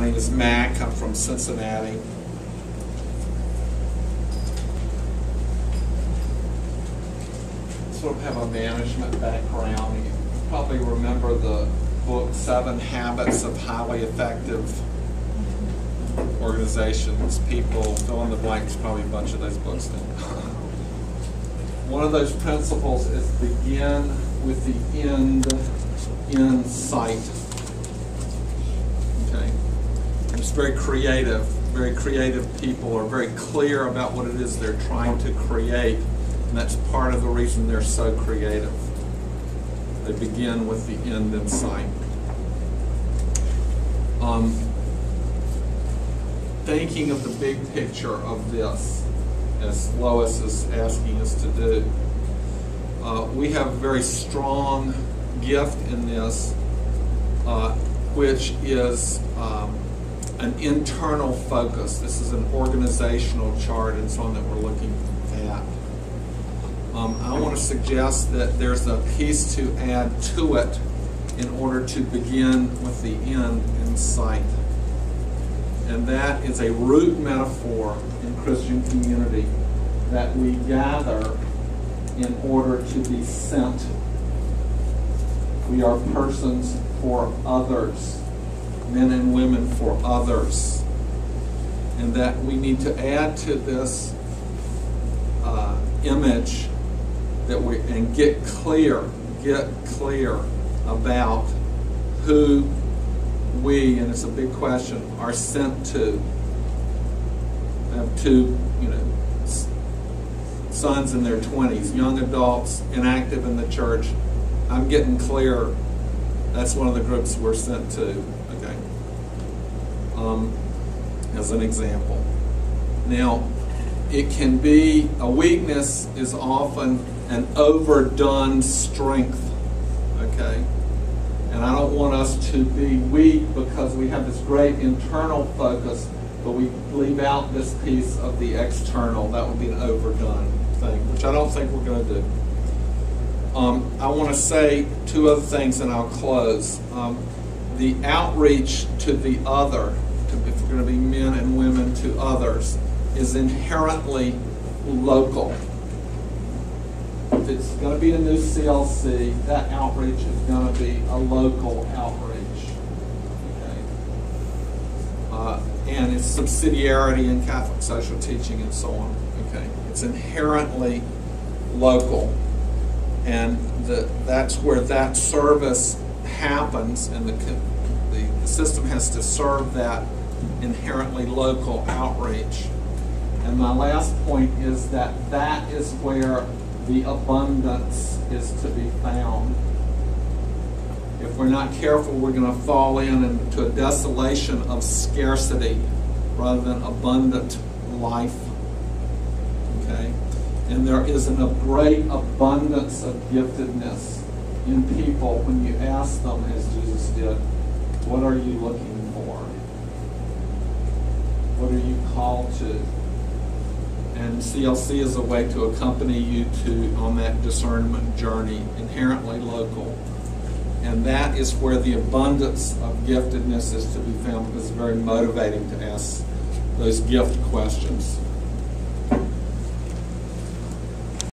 name is Mac. I'm from Cincinnati. Sort of have a management background. You probably remember the book 7 Habits of Highly Effective Organizations. People, fill in the blanks, probably a bunch of those books now. One of those principles is begin with the end in sight. Okay? It's very creative. Very creative people are very clear about what it is they're trying to create, and that's part of the reason they're so creative. They begin with the end in sight. Thinking of the big picture of this, as Lois is asking us to do, we have a very strong gift in this, which is an internal focus. This is an organizational chart and so on that we're looking at. I want to suggest that there's a piece to add to it in order to begin with the end in sight. And that is a root metaphor in Christian community that we gather in order to be sent. We are persons for others, men and women for others. And that we need to add to this image that and get clear about who we, and it's a big question, are sent to. I have two, sons in their 20s, young adults, inactive in the church. I'm getting clear. That's one of the groups we're sent to. Okay. As an example. Now, it can be, a weakness is often an overdone strength. Okay. And I don't want us to be weak because we have this great internal focus, but we leave out this piece of the external. That would be an overdone thing, which I don't think we're going to do. I want to say two other things and I'll close. The outreach to the other, if we're going to be men and women to others, is inherently local. If it's going to be a new CLC, that outreach is going to be a local outreach. Okay. And it's subsidiarity in Catholic social teaching and so on. Okay. It's inherently local. And that's where that service happens, and the system has to serve that inherently local outreach. And my last point is that that is where the abundance is to be found. If we're not careful, we're going to fall into a desolation of scarcity rather than abundant life. Okay? And there is a great abundance of giftedness in people when you ask them, as Jesus did, what are you looking for? What are you called to? And CLC is a way to accompany you on that discernment journey, inherently local. And that is where the abundance of giftedness is to be found, because it's very motivating to ask those gift questions.